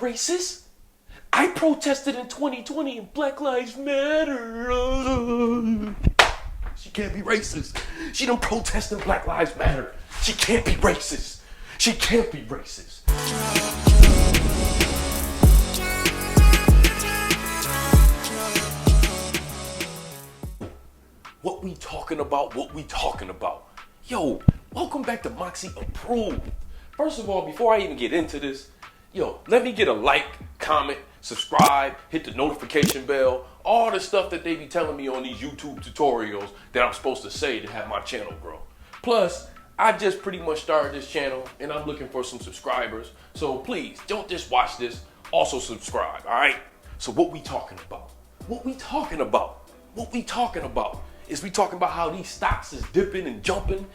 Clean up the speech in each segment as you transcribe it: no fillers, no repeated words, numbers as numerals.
not racist. I protested in 2020 and Black Lives Matter. She can't be racist. She done protested Black Lives Matter. She can't be racist. She can't be racist. What we talking about? What we talking about? Yo, welcome back to Moxy Approved. First of all, before I even get into this, yo, let me get a like, comment, subscribe, hit the notification bell, all the stuff that they be telling me on these YouTube tutorials that I'm supposed to say to have my channel grow. Plus, I just pretty much started this channel and I'm looking for some subscribers. So please, don't just watch this, also subscribe, all right? So what we talking about? What we talking about? What we talking about? Is we talking about how these stocks is dipping and jumping?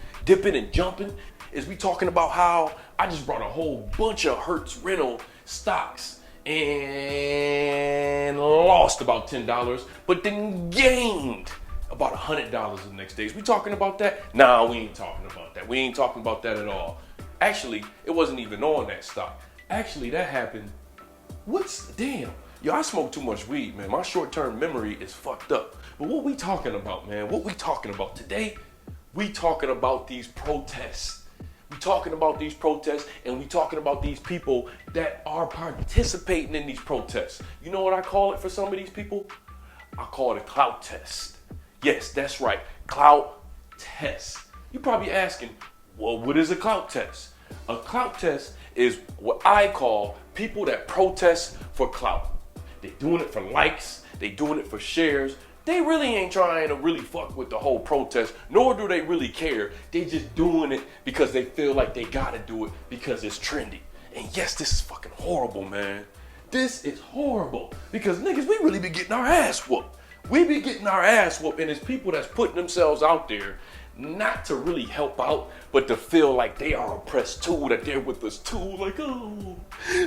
Is we talking about how I just brought a whole bunch of Hertz rental stocks and lost about $10, but then gained about $100 the next day. Is we talking about that? Nah, we ain't talking about that. We ain't talking about that at all. Actually, it wasn't even on that stock. Actually, that happened. Damn. Yo, I smoke too much weed, man. My short-term memory is fucked up. But what we talking about, man? What we talking about today? We talking about these protests. We talking about these protests, and we talking about these people that are participating in these protests. You know what I call it for some of these people? I call it a clout test. Yes, that's right, clout test. You're probably asking, well, what is a clout test? A clout test is what I call people that protest for clout. They doing it for likes, they doing it for shares. They really ain't trying to really fuck with the whole protest, nor do they really care. They just doing it because they feel like they gotta do it because it's trendy. And yes, this is fucking horrible, man. This is horrible because niggas, we really be getting our ass whooped. We be getting our ass whooped, and it's people that's putting themselves out there not to really help out, but to feel like they are oppressed too, that they're with us too. Like, oh,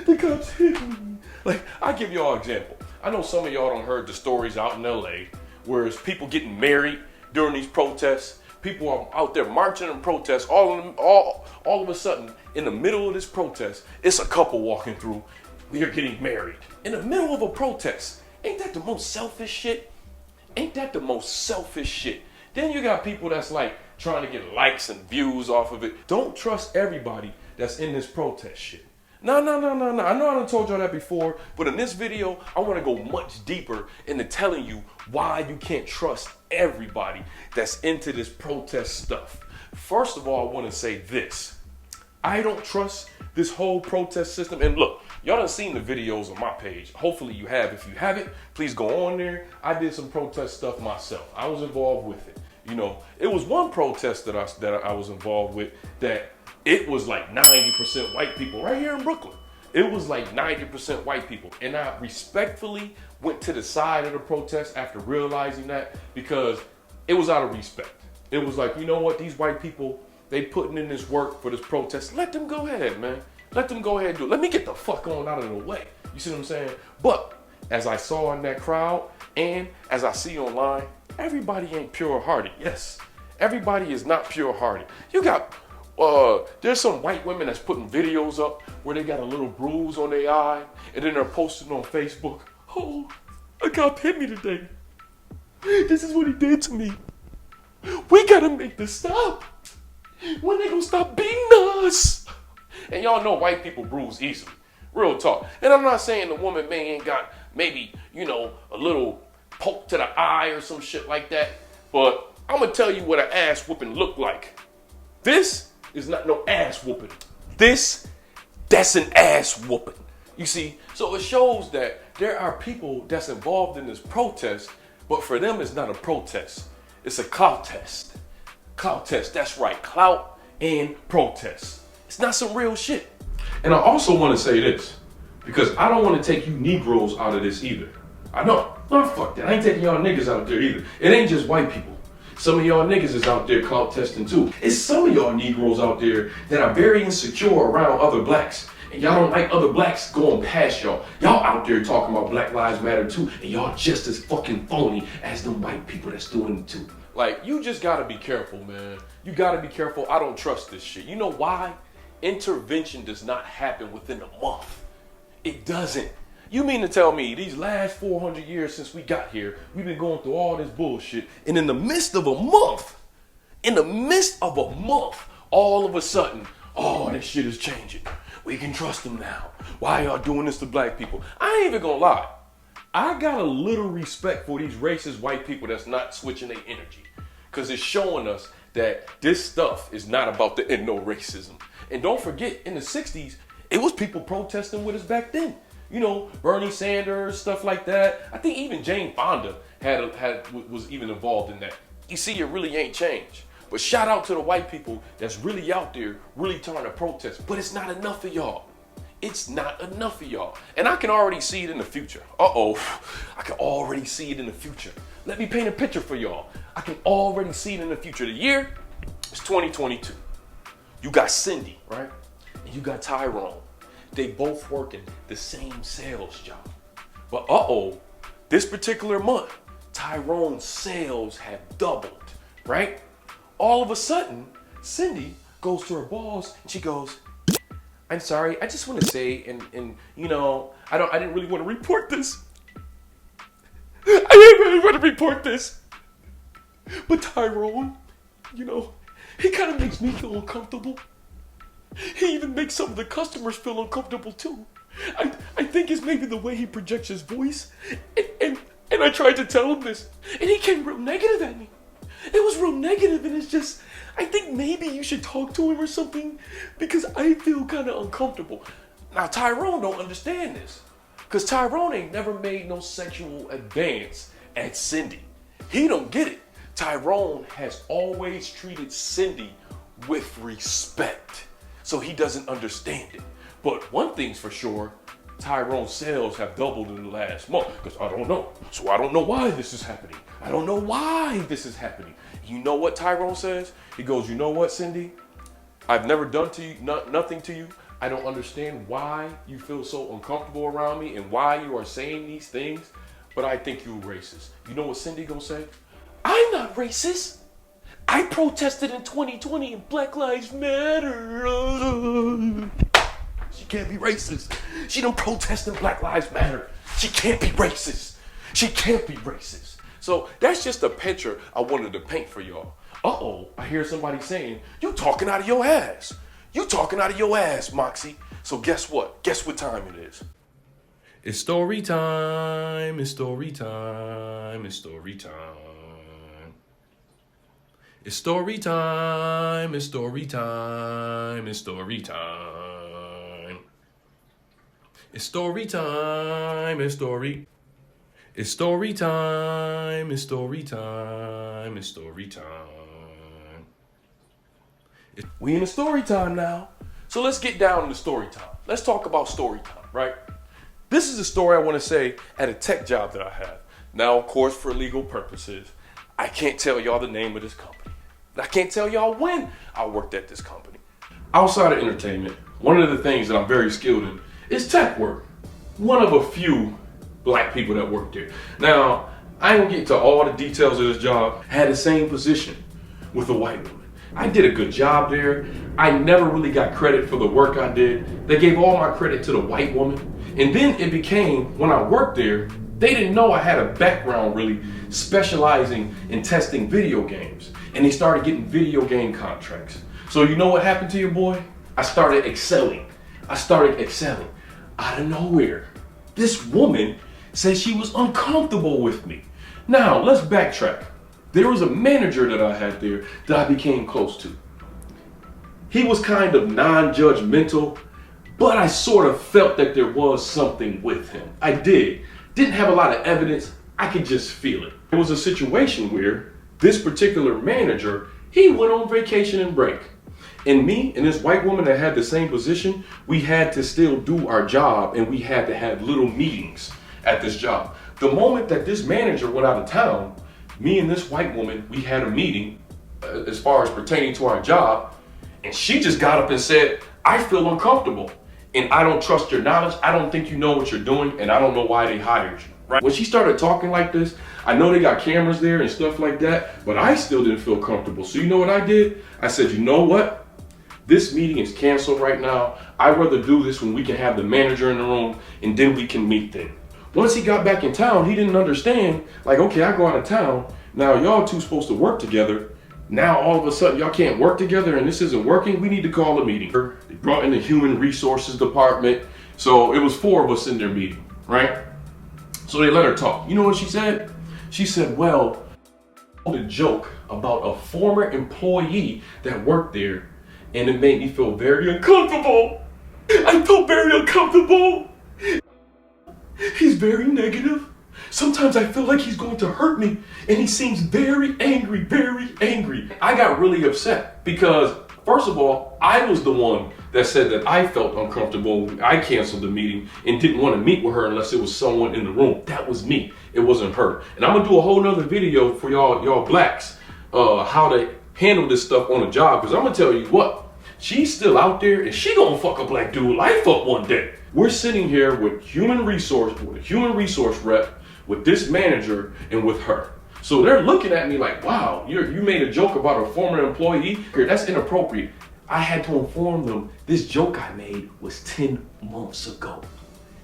the cops hit me. Like, I give y'all an example. I know some of y'all done heard the stories out in LA where it's people getting married during these protests. People are out there marching and protests. All of a sudden, in the middle of this protest, it's a couple walking through. They're getting married in the middle of a protest. Ain't that the most selfish shit? Ain't that the most selfish shit? Then you got people that's like trying to get likes and views off of it. Don't trust everybody that's in this protest shit. No. I know I done told y'all that before, but in this video, I want to go much deeper into telling you why you can't trust everybody that's into this protest stuff. First of all, I want to say this. I don't trust this whole protest system. And look, y'all done seen the videos on my page. Hopefully you have. If you haven't, please go on there. I did some protest stuff myself. I was involved with it. You know, it was one protest that I was involved with that it was like 90% white people right here in Brooklyn. It was like 90% white people. And I respectfully went to the side of the protest after realizing that because it was out of respect. It was like, you know what? These white people, they putting in this work for this protest. Let them go ahead, man. Let them go ahead and do it. Let me get the fuck on out of the way. You see what I'm saying? But as I saw in that crowd and as I see online, everybody ain't pure-hearted. Yes, everybody is not pure-hearted. You got, there's some white women that's putting videos up where they got a little bruise on their eye and then they're posting on Facebook, oh, a cop hit me today. This is what he did to me. We gotta make this stop. When they gonna stop beating us? And y'all know white people bruise easily. Real talk. And I'm not saying the woman ain't got maybe, you know, a little poke to the eye or some shit like that. But I'm gonna tell you what an ass whooping look like. This is not no ass whooping. That's an ass whooping. You see, so it shows that there are people that's involved in this protest, but for them it's not a protest. It's a clout test. Clout test, that's right, clout and protest. It's not some real shit. And I also want to say this, because I don't want to take you Negroes out of this either. I know, no, fuck that. I ain't taking y'all niggas out there either. It ain't just white people. Some of y'all niggas is out there clout testing too. It's some of y'all Negroes out there that are very insecure around other blacks. And y'all don't like other blacks going past y'all. Y'all out there talking about Black Lives Matter too. And y'all just as fucking phony as them white people that's doing it too. Like, you just gotta be careful, man. You gotta be careful. I don't trust this shit. You know why? Intervention does not happen within a month. It doesn't. You mean to tell me these last 400 years since we got here, we've been going through all this bullshit, and in the midst of a month, all of a sudden, oh, this shit is changing. We can trust them now. Why y'all doing this to black people? I ain't even gonna lie. I got a little respect for these racist white people that's not switching their energy. Because it's showing us that this stuff is not about the end no racism. And don't forget, in the 60s, it was people protesting with us back then. You know, Bernie Sanders, stuff like that. I think even Jane Fonda was even involved in that. You see, it really ain't changed. But shout out to the white people that's really out there, really trying to protest. But it's not enough of y'all. It's not enough of y'all. And I can already see it in the future. I can already see it in the future. Let me paint a picture for y'all. I can already see it in the future. The year is 2022. You got Cindy, right? And you got Tyrone. They both working the same sales job. But this particular month, Tyrone's sales have doubled, right? All of a sudden, Cindy goes to her boss and she goes, I'm sorry, I just want to say, and you know, I didn't really want to report this. I didn't really want to report this. But Tyrone, you know, he kind of makes me feel uncomfortable. He even makes some of the customers feel uncomfortable too. I think it's maybe the way he projects his voice. And I tried to tell him this, and he came real negative at me. It was real negative, and it's just, I think maybe you should talk to him or something, because I feel kind of uncomfortable. Now, Tyrone don't understand this, because Tyrone ain't never made no sexual advance at Cindy. He don't get it. Tyrone has always treated Cindy with respect, so he doesn't understand it. But one thing's for sure, Tyrone's sales have doubled in the last month, because I don't know. So I don't know why this is happening. I don't know why this is happening. You know what Tyrone says? He goes, you know what, Cindy? I've never done to you nothing to you. I don't understand why you feel so uncomfortable around me and why you are saying these things, but I think you're racist. You know what Cindy gonna say? I'm not racist. I protested in 2020 and Black Lives Matter. She can't be racist. She done protested Black Lives Matter. She can't be racist. She can't be racist. So that's just a picture I wanted to paint for y'all. I hear somebody saying, you talking out of your ass. You talking out of your ass, Moxy. So guess what? Guess what time it is? It's story time. It's story time. It's story time. It's story time. It's story time. It's story time. It's story time. It's story. It's story time. It's story time. It's story time. We in the story time now. So let's get down to story time. Let's talk about story time, right? This is a story I want to say at a tech job that I have. Now, of course, for legal purposes, I can't tell y'all the name of this company. I can't tell y'all when I worked at this company. Outside of entertainment, one of the things that I'm very skilled in is tech work. One of a few black people that work there. Now, I ain't gonna get to all the details of this job. I had the same position with a white woman. I did a good job there. I never really got credit for the work I did. They gave all my credit to the white woman. And then it became, when I worked there, they didn't know I had a background really specializing in testing video games. And they started getting video game contracts. So you know what happened to your boy? I started excelling. Out of nowhere. This woman said she was uncomfortable with me. Now, let's backtrack. There was a manager that I had there that I became close to. He was kind of non-judgmental, but I sort of felt that there was something with him. I didn't have a lot of evidence. I could just feel it. It was a situation where this particular manager, he went on vacation and break. And me and this white woman that had the same position, we had to still do our job, and we had to have little meetings at this job. The moment that this manager went out of town, me and this white woman, we had a meeting as far as pertaining to our job, and she just got up and said, I feel uncomfortable, and I don't trust your knowledge. I don't think you know what you're doing, and I don't know why they hired you. Right? When she started talking like this, I know they got cameras there and stuff like that, but I still didn't feel comfortable. So you know what I did? I said, you know what? This meeting is canceled right now. I'd rather do this when we can have the manager in the room and then we can meet then. Once he got back in town, he didn't understand, like, okay, I go out of town, now y'all two supposed to work together. Now all of a sudden y'all can't work together and this isn't working, we need to call a meeting. They brought in the human resources department. So it was 4 of us in their meeting, right? So they let her talk. You know what she said? She said, well, I told a joke about a former employee that worked there and it made me feel very uncomfortable. I felt very uncomfortable. He's very negative. Sometimes I feel like he's going to hurt me and he seems very angry, very angry. I got really upset because, first of all, I was the one that said that I felt uncomfortable. I canceled the meeting and didn't want to meet with her unless it was someone in the room. That was me. It wasn't her. And I'm gonna do a whole nother video for y'all blacks, how to handle this stuff on the job. Because I'm gonna tell you what, she's still out there and she gonna fuck a black dude life up one day. We're sitting here with a human resource rep, with this manager, and with her. So they're looking at me like, wow, you made a joke about a former employee? That's inappropriate. I had to inform them this joke I made was 10 months ago.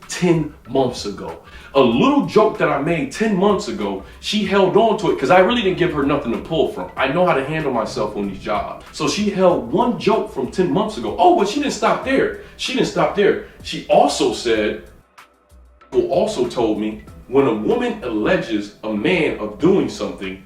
10 months ago. A little joke that I made 10 months ago, she held on to it because I really didn't give her nothing to pull from. I know how to handle myself on these jobs. So she held one joke from 10 months ago. Oh, but she didn't stop there. She didn't stop there. She also said, who also told me, when a woman alleges a man of doing something,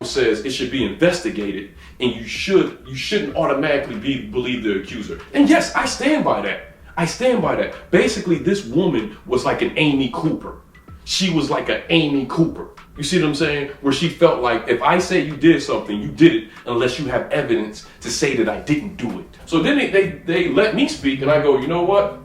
says it should be investigated and you shouldn't automatically believe the accuser. And yes, I stand by that. I stand by that. Basically, this woman was like an Amy Cooper. She was like an Amy Cooper. You see what I'm saying? Where she felt like if I say you did something, you did it unless you have evidence to say that I didn't do it. So then they let me speak and I go, you know what?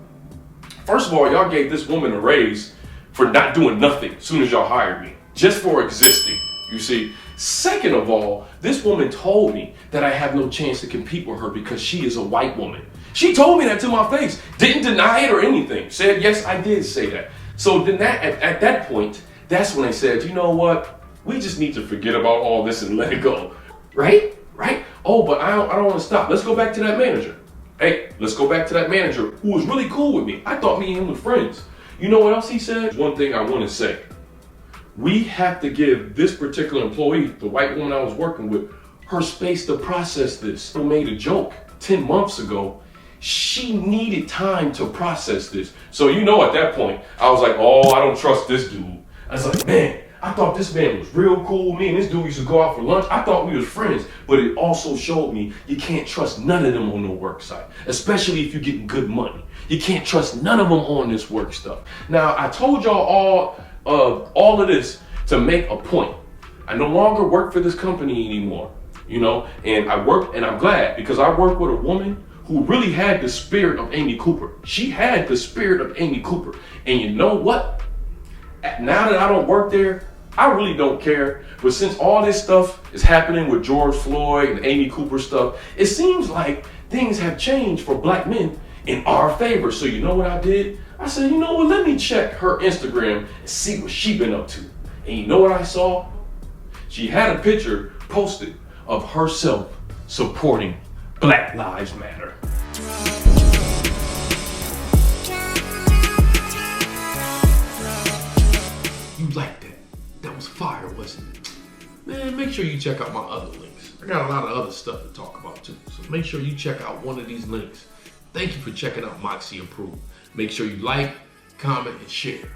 First of all, y'all gave this woman a raise for not doing nothing as soon as y'all hired me, just for existing, you see. Second of all, this woman told me that I have no chance to compete with her because she is a white woman. She told me that to my face, didn't deny it or anything, said, yes, I did say that. So then at that point, that's when I said, you know what? We just need to forget about all this and let it go, right? Oh, but I don't want to stop. Let's go back to that manager. Hey, let's go back to that manager who was really cool with me. I thought me and him were friends. You know what else he said? One thing I want to say. We have to give this particular employee, the white woman I was working with, her space to process this. Who made a joke 10 months ago. She needed time to process this. So you know at that point, I was like, oh, I don't trust this dude. I was like, man, I thought this man was real cool. Me and this dude used to go out for lunch. I thought we was friends. But it also showed me you can't trust none of them on the work site, especially if you're getting good money. You can't trust none of them on this work stuff. Now, I told y'all all of this to make a point. I no longer work for this company anymore, you know, and I work, and I'm glad because I work with a woman who really had the spirit of Amy Cooper. She had the spirit of Amy Cooper. And you know what? Now that I don't work there, I really don't care. But since all this stuff is happening with George Floyd and Amy Cooper stuff, it seems like things have changed for black men in our favor. So you know what I did? I said, you know what, let me check her Instagram and see what she been up to. And you know what I saw? She had a picture posted of herself supporting Black Lives Matter. You liked that? That was fire, wasn't it? Man, make sure you check out my other links. I got a lot of other stuff to talk about too. So make sure you check out one of these links. Thank you for checking out Moxy Approved. Make sure you like, comment, and share.